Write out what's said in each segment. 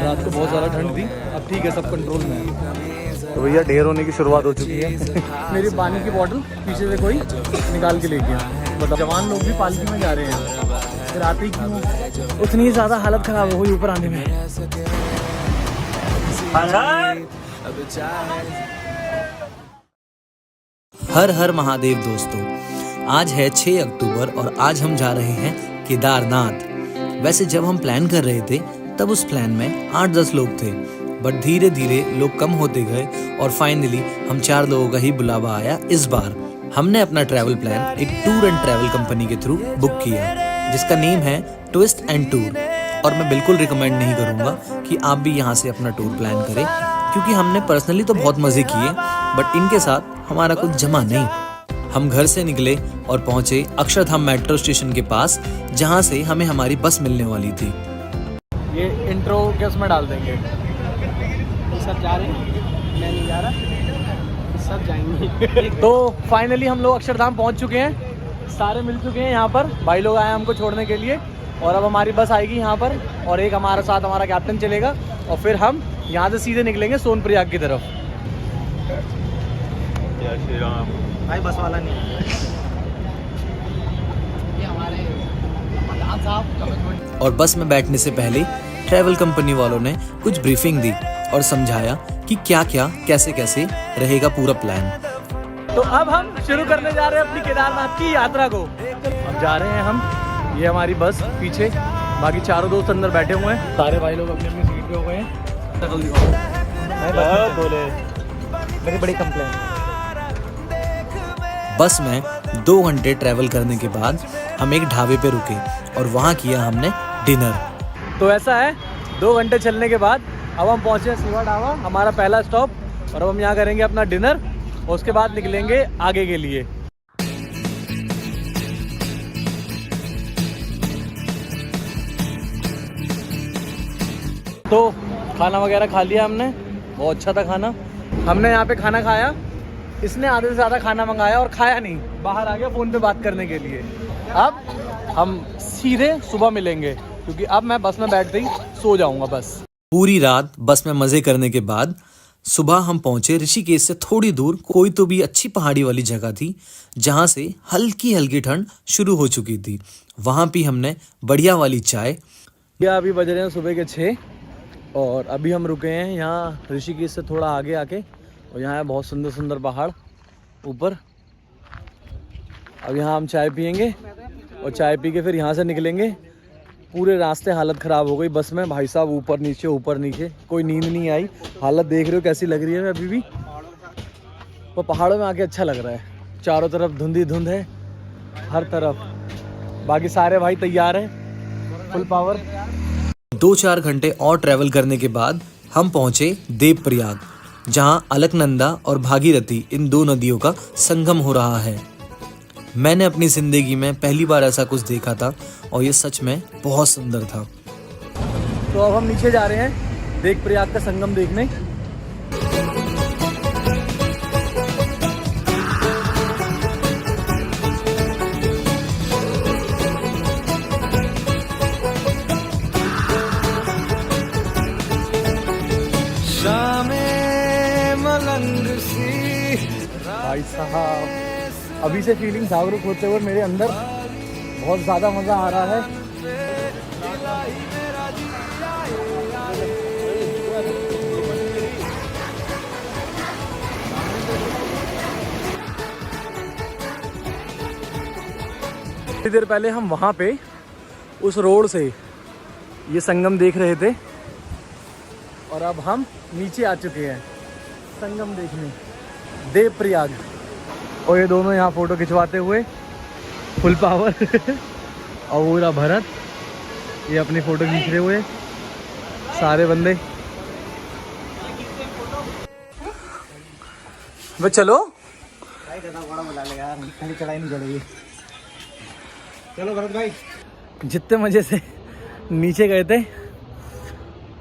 रात को बहुत ज़्यादा ठंड थी, अब ठीक है, सब कंट्रोल में है। तो भैया ढेर होने की शुरुआत हो चुकी है। मेरी पानी की बोतल पीछे से कोई निकाल के ले गया। मतलब जवान लोग भी पालकी में जा रहे हैं, फिर आते ही क्यों उतनी ज़्यादा हालत ख़राब हो गई ऊपर आने में। हर हर महादेव दोस्तों, आज है 6 अक्टूबर और आज हम जा रहे हैं केदारनाथ। वैसे जब हम प्लान कर रहे थे तब उस प्लान में 8-10 लोग थे, बट धीरे धीरे लोग कम होते गए और फाइनली हम 4 लोगों का ही बुलावा आया। इस बार हमने अपना ट्रैवल प्लान एक टूर एंड ट्रैवल कंपनी के थ्रू बुक किया, जिसका नेम है ट्विस्ट एंड टूर। और मैं बिल्कुल रिकमेंड नहीं करूँगा कि आप भी यहाँ से अपना टूर प्लान करें, क्योंकि हमने पर्सनली तो बहुत मज़े किए, बट इनके साथ हमारा कुछ जमा नहीं। हम घर से निकले और पहुंचे अक्षरधाम मेट्रो स्टेशन के पास, जहां से हमें हमारी बस मिलने वाली थी। ये इंट्रो के उसमें डाल देंगे। सब जा रहे हैं, मैं नहीं जा रहा, सब जाएंगे। तो फाइनली हम लोग अक्षरधाम पहुंच चुके हैं, सारे मिल चुके हैं यहाँ पर। भाई लोग आए हमको छोड़ने के लिए और अब हमारी बस आएगी यहाँ पर, और एक हमारे साथ हमारा कैप्टन चलेगा और फिर हम यहाँ से सीधे निकलेंगे सोनप्रयाग की तरफ। जय श्री राम। भाई बस वाला नहीं ये हमारे साहब। और बस में बैठने से पहले ट्रैवल कंपनी वालों ने कुछ ब्रीफिंग दी और समझाया कि क्या क्या कैसे कैसे रहेगा पूरा प्लान। तो अब हम शुरू करने जा रहे हैं अपनी केदारनाथ की यात्रा को। अब जा रहे हैं हम, ये हमारी बस पीछे, बाकी चारों दोस्त अंदर बैठे हुए हैं। सारे भाई लोग अपनी अपनी सीट पे हो गए हैं। बोले मेरी बड़ी कंप्लेन। बस में 2 घंटे ट्रैवल करने के बाद हम एक ढाबे पे रुके और वहाँ किया हमने डिनर। तो ऐसा है, 2 घंटे चलने के बाद अब हम पहुँचे शिवा ढाबा, हमारा पहला स्टॉप, और अब हम यहाँ करेंगे अपना डिनर और उसके बाद निकलेंगे आगे के लिए। तो खाना वगैरह खा लिया हमने, बहुत अच्छा था खाना। हमने यहाँ पे खाना खाया, इसने आधे से ज़्यादा खाना मंगाया और खाया नहीं, बाहर आ गया फ़ोन पे बात करने के लिए। अब हम सीधे सुबह मिलेंगे, क्योंकि अब मैं बस में बैठते ही सो जाऊंगा बस। पूरी रात बस में मज़े करने के बाद सुबह हम पहुंचे ऋषिकेश से थोड़ी दूर कोई तो भी अच्छी पहाड़ी वाली जगह थी, जहां से हल्की हल्की ठंड शुरू हो चुकी थी। वहां भी हमने बढ़िया वाली चाय। या अभी बज रहे हैं सुबह के 6 और अभी हम रुके हैं यहाँ ऋषिकेश से थोड़ा आगे आके, और यहाँ है बहुत सुंदर सुंदर पहाड़ ऊपर। अब यहाँ हम चाय पियेंगे और चाय पी के फिर यहाँ से निकलेंगे। पूरे रास्ते हालत ख़राब हो गई बस में, भाई साहब, ऊपर नीचे, कोई नींद नहीं आई। हालत देख रहे हो कैसी लग रही है अभी भी। वो पहाड़ों में आके अच्छा लग रहा है, चारों तरफ धुंध ही धुंध है हर तरफ। बाकी सारे भाई तैयार हैं, फुल पावर। 2-4 घंटे और ट्रैवल करने के बाद हम पहुंचे देवप्रयाग, जहां अलकनंदा और भागीरथी इन 2 नदियों का संगम हो रहा है। मैंने अपनी ज़िंदगी में पहली बार ऐसा कुछ देखा था और ये सच में बहुत सुंदर था। तो अब हम नीचे जा रहे हैं देवप्रयाग का संगम देखने। भाई साहब, अभी से फीलिंग जागरूक होते हुए मेरे अंदर बहुत ज़्यादा मज़ा आ रहा है। थोड़ी देर पहले हम वहाँ पे उस रोड से ये संगम देख रहे थे, और अब हम नीचे आ चुके हैं संगम देखने, देवप्रयाग। और ये दोनों यहाँ फ़ोटो खिंचवाते हुए फुल पावर और पूरा भरत ये अपनी फ़ोटो खींच रहे हुए, सारे बंदे। बस चलो चढ़ाई नहीं चलेगी। चलो भरत भाई। जितने मज़े से नीचे गए थे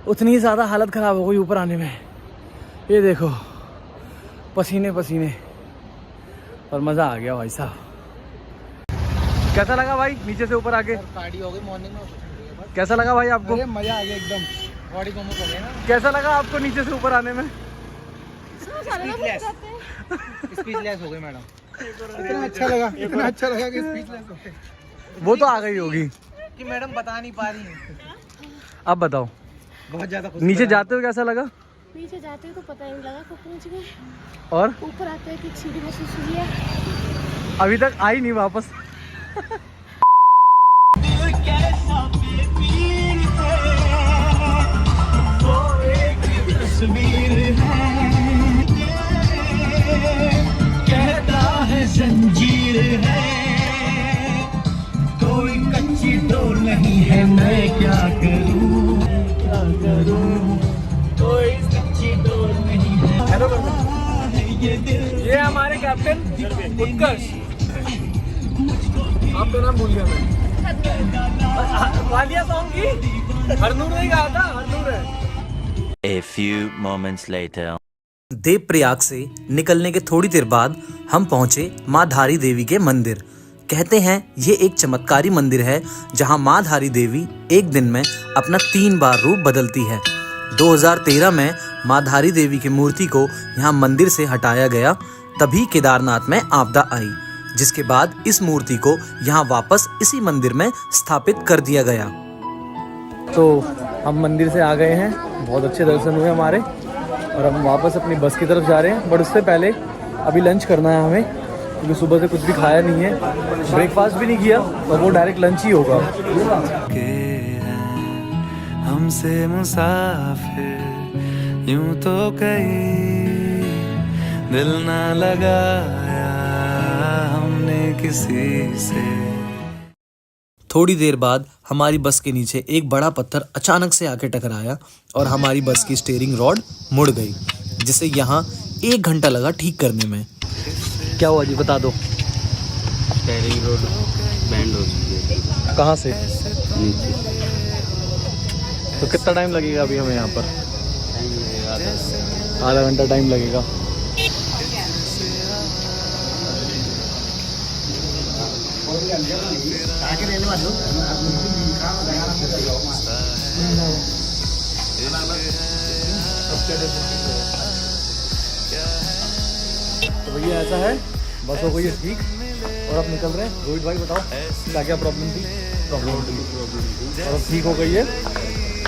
उतनी ही ज़्यादा हालत ख़राब हो गई ऊपर आने में। ये देखो, पसीने पसीने, और मज़ा आ गया भाई साहब। कैसा लगा भाई नीचे से ऊपर आके? पार्टी हो गई मॉर्निंग में। कैसा लगा भाई आपको? मज़ा आ गया एकदम। बॉडी कॉम्बो हो गया ना। कैसा लगा आपको नीचे से ऊपर आने में? स्पीचलेस हो गई मैडम। इतना अच्छा लगा कि स्पीचलेस हो गई। वो तो आ गई होगी कि मैडम बता नहीं पा रही है। अब बताओ बहुत ज्यादा नीचे जाते हुए कैसा लगा? नीचे जाते हुए तो पता ही नहीं लगा कब पहुंच गए। और ऊपर आते हैं कि सीढ़ी महसूस हुई है। अभी तक आई नहीं वापस। जंजीर है कोई कच्ची डोर नहीं है, मैं क्या करूं कोई कच्ची डोर नहीं है। ये हमारे कैप्टन उत्कर्ष। आपका नाम भूल गया मैं। वालिया सॉन्ग की हरनूर नहीं गाया था, हरनूर है। A few moments later. Devprayag से निकलने के थोड़ी देर बाद हम पहुंचे माँ धारी देवी के मंदिर। कहते हैं ये एक चमत्कारी मंदिर है जहां माँ धारी देवी एक दिन में अपना 3 बार रूप बदलती है। 2013 में माँ धारी देवी की मूर्ति को यहां मंदिर से हटाया गया, तभी केदारनाथ में आपदा आई, जिसके बाद इस मूर्ति को यहां वापस इसी मंदिर में स्थापित कर दिया गया। तो हम मंदिर से आ गए हैं, बहुत अच्छे दर्शन हुए हमारे और हम वापस अपनी बस की तरफ जा रहे हैं। बट उससे पहले अभी लंच करना है हमें, क्योंकि सुबह से कुछ भी खाया नहीं है, ब्रेकफास्ट भी नहीं किया, और वो डायरेक्ट लंच ही होगा। हमसे मुसाफिर यूं तो कहीं दिल ना लगाया हमने किसी से। थोड़ी देर बाद हमारी बस के नीचे एक बड़ा पत्थर अचानक से आके टकराया और हमारी बस की स्टीयरिंग रॉड मुड़ गई, जिसे यहाँ 1 घंटा लगा ठीक करने में। क्या हुआ जी, बता दो। स्टीयरिंग रॉड बैंड हो चुकी है कहाँ से? नीचे। तो कितना टाइम लगेगा अभी हमें यहाँ पर? टाइम लगेगा आधा घंटा टाइम लगेगा। तो भैया ऐसा है, बस हो गई है ठीक और अब निकल रहे हैं। रोहित भाई बताओ क्या क्या प्रॉब्लम थी? प्रॉब्लम थी और अब ठीक हो गई है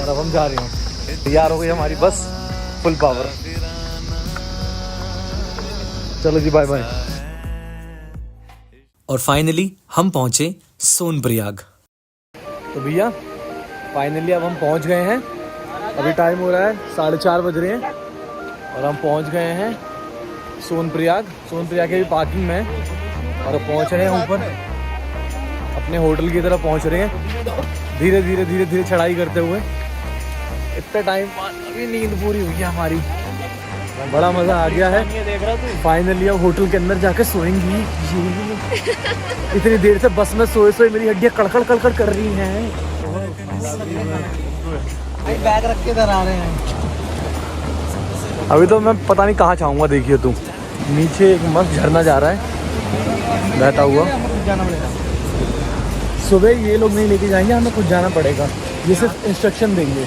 और अब हम जा रहे हैं। तैयार हो गई हमारी बस फुल पावर। चलो जी, बाय बाय। और फाइनली हम पहुंचे सोनप्रयाग। तो भैया फाइनली अब हम पहुंच गए हैं। अभी टाइम हो रहा है 4:30 बज रहे हैं और हम पहुंच गए हैं सोनप्रयाग के भी पार्किंग में, और अब पहुंच रहे हैं ऊपर अपने होटल की तरफ पहुंच रहे हैं, धीरे धीरे चढ़ाई करते हुए। इतने टाइम बाद अभी नींद पूरी हुई है हमारी, बड़ा मज़ा आ गया है। फाइनली अब होटल के अंदर जाके सोएंगी। इतनी देर से बस में सोए मेरी हड्डियाँ कड़कड़ कर रही हैं। बैग रख के इधर आ रहे हैं। अभी तो मैं पता नहीं कहाँ चाहूँगा। देखिए तुम, नीचे एक मस्त झरना जा रहा है बहता हुआ। सुबह ये लोग नहीं लेके जाएंगे, हमें कुछ जाना पड़ेगा। ये सिर्फ इंस्ट्रक्शन देंगे।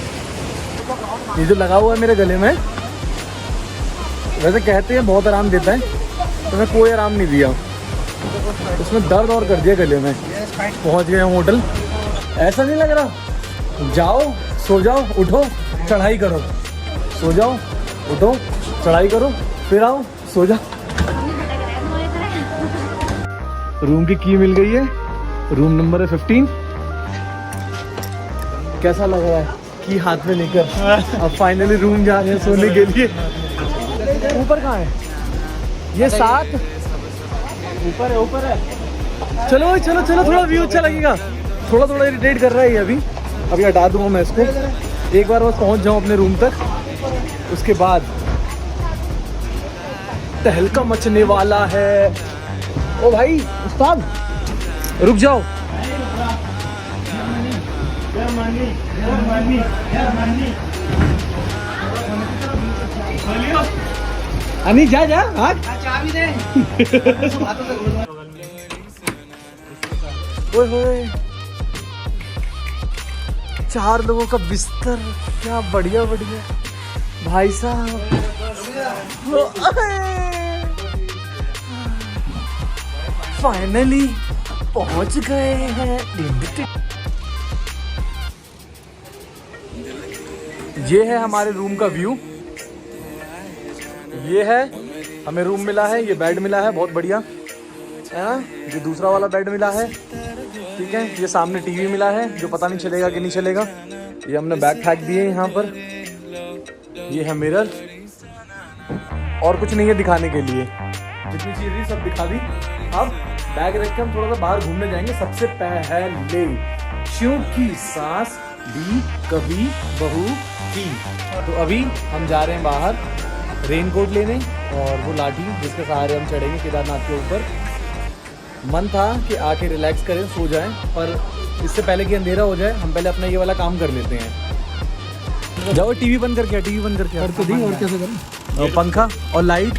ये जो लगा हुआ है मेरे गले में, वैसे कहते हैं बहुत आराम देता है, तो मैं कोई आराम नहीं दिया, उसमें दर्द और कर दिया गले में। पहुंच गए हम होटल। ऐसा नहीं लग रहा? जाओ, सो जाओ, उठो, चढ़ाई करो, सो जाओ, उठो, चढ़ाई करो, फिर आओ, सो जाओ। रूम की की मिल गई है, रूम नंबर है 15। कैसा लग रहा है की हाथ में लेकर? अब फाइनली रूम जा रहे हैं सोने के लिए। ऊपर कहाँ है? ये 7 ऊपर है। चलो थोड़ा व्यू अच्छा लगेगा। थोड़ा इरिटेट कर रहा है ये अभी हटा दूंगा मैं इसको। एक बार बस पहुंच जाऊं अपने रूम तक, उसके बाद तहलका मचने वाला है। ओ भाई उस्ताद, रुक जाओ। अनी जा चाबी दे। ओए 4 लोगों का बिस्तर, क्या बढ़िया बढ़िया भाई साहब। फाइनली पहुंच गए हैं। ये है हमारे रूम का व्यू। ये है हमें रूम मिला है, ये बेड मिला है बहुत बढ़िया है ना। ये दूसरा वाला बेड मिला है, ठीक है। ये सामने टीवी मिला है जो पता नहीं चलेगा कि नहीं चलेगा। ये हमने बैग फेंक दिए यहाँ पर। ये है मिरर और कुछ नहीं है दिखाने के लिए। जितनी चीज़ थी सब दिखा दी। अब बैग रख के हम थोड़ा सा बाहर घूमने जाएंगे सबसे पहले, क्योंकि सास भी कभी बहू थी। तो अभी हम जा रहे हैं बाहर रेनकोट लेने और वो लाठी जिसके सहारे हम चढ़ेंगे केदारनाथ के ऊपर। मन था कि आके रिलैक्स करें, सो जाएं, पर इससे पहले कि अंधेरा हो जाए हम पहले अपना ये वाला काम कर लेते हैं। जाओ टीवी बंद करके, टीवी बंद करके और तो दी और कैसे करें? और पंखा और लाइट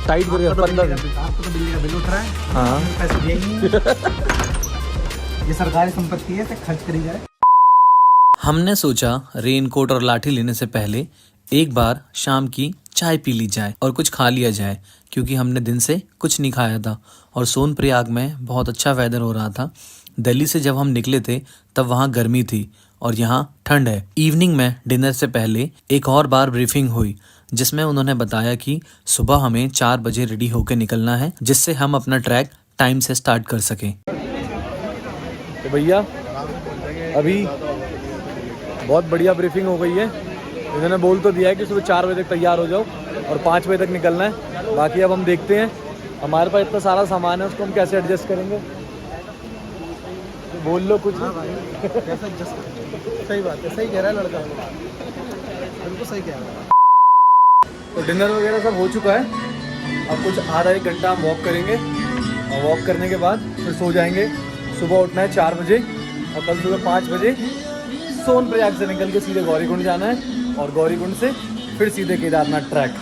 टाइट करके 15 आपको तो बिजली का बिल उठ रहा है। हाँ पैसे दिए नहीं। ये सरकारी संपत्ति है तो खर्च करी जाए। हमने सोचा रेनकोट और लाठी लेने से पहले एक बार शाम की चाय पी ली जाए और कुछ खा लिया जाए, क्योंकि हमने दिन से कुछ नहीं खाया था और सोनप्रयाग में बहुत अच्छा वेदर हो रहा था। दिल्ली से जब हम निकले थे तब वहाँ गर्मी थी और यहाँ ठंड है। इवनिंग में डिनर से पहले एक और बार ब्रीफिंग हुई जिसमें उन्होंने बताया कि सुबह हमें 4 बजे रेडी होकर निकलना है, जिससे हम अपना ट्रैक टाइम से स्टार्ट कर सकें। तो भैया अभी बहुत बढ़िया ब्रीफिंग हो गई है। इन्होंने बोल तो दिया है कि सुबह 4 बजे तक तैयार हो जाओ और 5 बजे तक निकलना है। बाकी अब हम देखते हैं, हमारे पास इतना सारा सामान है उसको हम कैसे एडजस्ट करेंगे। तो बोल लो कुछ। कैसे एडजस्ट? सही बात है, सही कह रहा है लड़का, बिल्कुल सही कह रहा है। तो डिनर वगैरह सब हो चुका है। अब कुछ आधा 1 घंटा हम वॉक करेंगे और वॉक करने के बाद फिर सो जाएंगे। सुबह उठना है 4 बजे और कल सुबह 5 बजे सोनप्रयाग से निकल के सीधे गौरीकुंड जाना है और गौरीकुंड से फिर सीधे केदारनाथ ट्रैक।